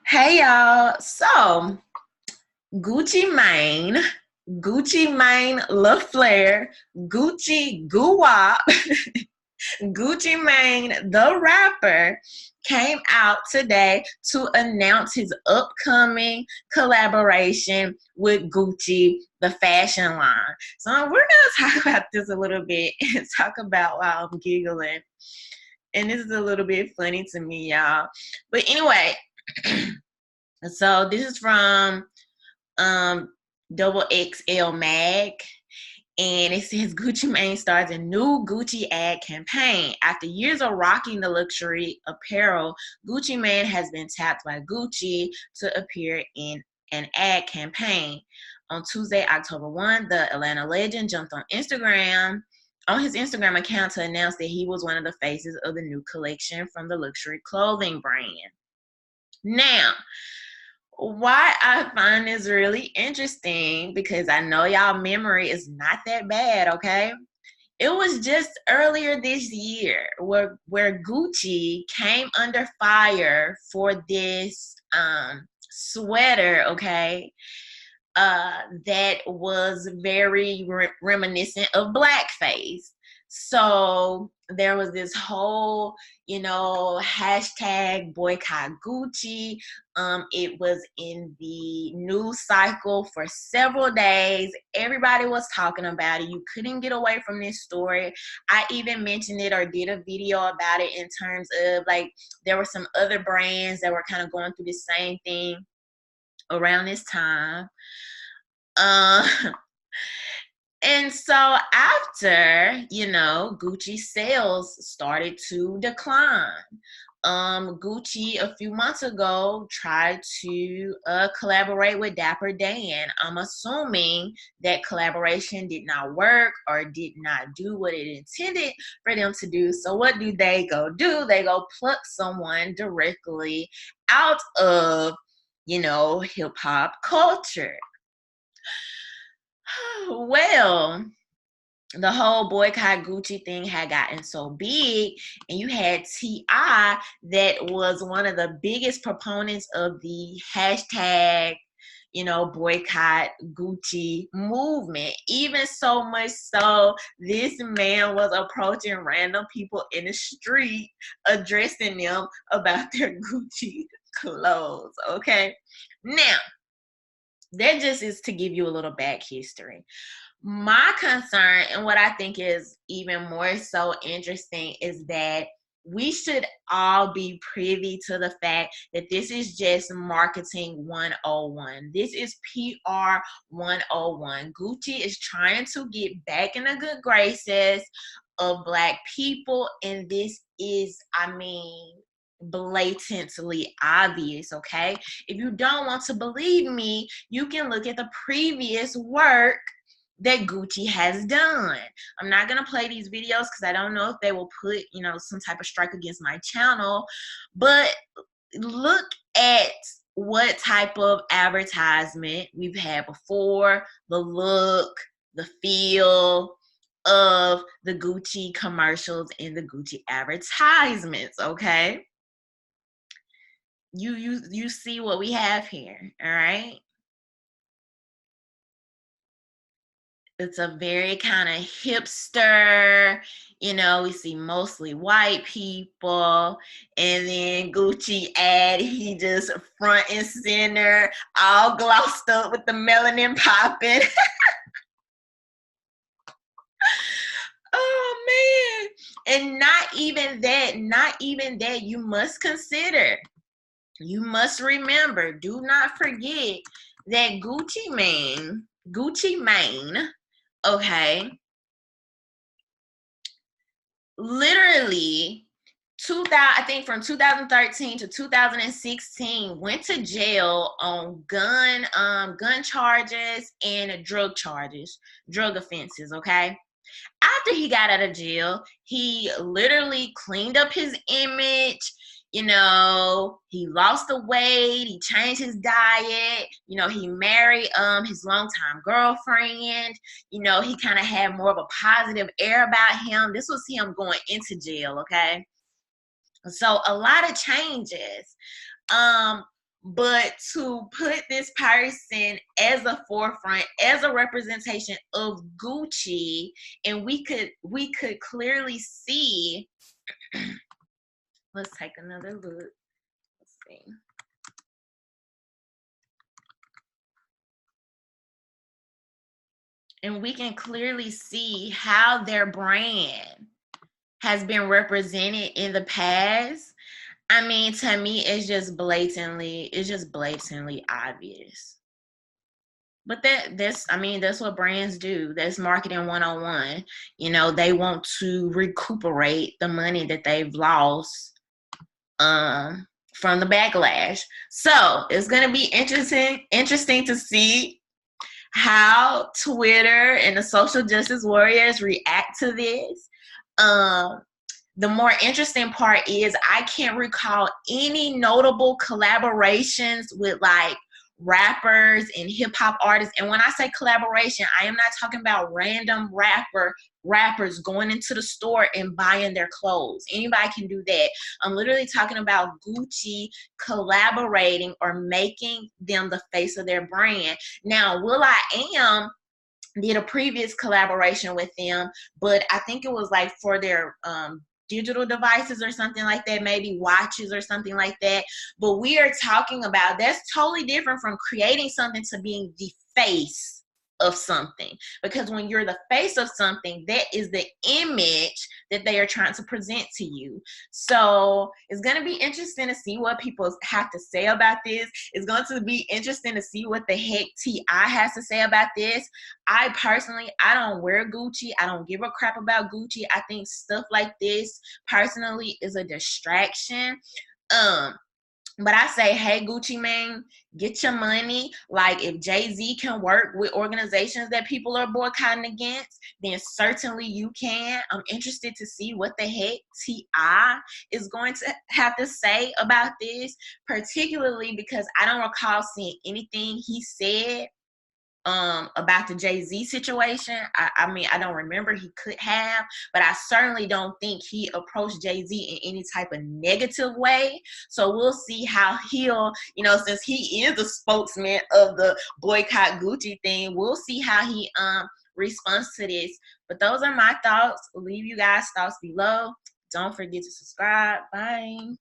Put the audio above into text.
Hey y'all. So Gucci Mane LaFleur, Gucci Guwop, Gucci Mane the rapper came out today to announce his upcoming collaboration with Gucci, the fashion line. So we're gonna talk about this a little bit and talk about why I'm giggling. And this is a little bit funny to me, y'all. But anyway, so this is from um double XL Mag, and it says Gucci Mane starts a new Gucci ad campaign. After years of rocking the luxury apparel, Gucci Mane has been tapped by Gucci to appear in an ad campaign. On Tuesday, October 1, the Atlanta legend jumped on his Instagram account to announce that he was one of the faces of the new collection from the luxury clothing brand. Now, why I find this really interesting, because I know y'all memory is not that bad, okay? It was just earlier this year where Gucci came under fire for this sweater, okay, that was very reminiscent of blackface. So there was this whole, hashtag boycott Gucci. It was in the news cycle for several days. Everybody was talking about it. You couldn't get away from this story. I even mentioned it or did a video about it in terms of like there were some other brands that were kind of going through the same thing around this time. Uh, and so after, Gucci sales started to decline. Gucci a few months ago tried to collaborate with Dapper Dan. I'm assuming that collaboration did not work or did not do what it intended for them to do. So what do? They go pluck someone directly out of, hip hop culture. Well, the whole boycott Gucci thing had gotten so big, and you had T.I. that was one of the biggest proponents of the hashtag, boycott Gucci movement. Even so much so, this man was approaching random people in the street, addressing them about their Gucci clothes. Okay. Now, that just is to give you a little back history. My concern, and what I think is even more so interesting, is that we should all be privy to the fact that this is just marketing 101. This is PR 101. Gucci is trying to get back in the good graces of Black people, and this is, blatantly obvious, okay? If you don't want to believe me, you can look at the previous work that Gucci has done. I'm not gonna play these videos because I don't know if they will put, some type of strike against my channel, but look at what type of advertisement we've had before, the look, the feel of the Gucci commercials and the Gucci advertisements, okay? You see what we have here, all right? It's a very kind of hipster, we see mostly white people, and then Gucci ad, he just front and center, all glossed up with the melanin popping. Oh man. And not even that, you must consider, you must remember, do not forget that Gucci Mane, okay, literally 2000, I think from 2013 to 2016, went to jail on gun charges and drug offenses, okay? After he got out of jail, he literally cleaned up his image. He lost the weight, he changed his diet, he married his longtime girlfriend, he kind of had more of a positive air about him. This was him going into jail, okay? So a lot of changes. but to put this person as a forefront, as a representation of Gucci, and we could clearly see. Let's take another look. Let's see. And we can clearly see how their brand has been represented in the past. I mean, to me, it's just blatantly obvious. But that's what brands do. That's marketing 101. You know, they want to recuperate the money that they've lost from the backlash. So it's gonna be interesting to see how Twitter and the social justice warriors react to this. The more interesting part is I can't recall any notable collaborations with like rappers and hip hop artists. And when I say collaboration, I am not talking about random rappers going into the store and buying their clothes. Anybody can do that. I'm literally talking about Gucci collaborating or making them the face of their brand. Now, will.i.am did a previous collaboration with them, but I think it was like for their digital devices or something like that, maybe watches or something like that. But we are talking about, that's totally different from creating something to being the face of something, because when you're the face of something, that is the image that they are trying to present to you. So it's going to be interesting to see what people have to say about this. It's going to be interesting to see what the heck T.I. has to say about this. I personally, I don't wear Gucci. I don't give a crap about Gucci. I think stuff like this personally is a distraction. But I say, hey, Gucci Mane, get your money. Like, if Jay-Z can work with organizations that people are boycotting against, then certainly you can. I'm interested to see what the heck T.I. is going to have to say about this, particularly because I don't recall seeing anything he said about the Jay-Z situation. I mean, I don't remember. He could have, but I certainly don't think he approached Jay-Z in any type of negative way. So we'll see how he'll, since he is the spokesman of the boycott Gucci thing, we'll see how he responds to this. But those are my thoughts. Leave you guys thoughts below. Don't forget to subscribe. Bye.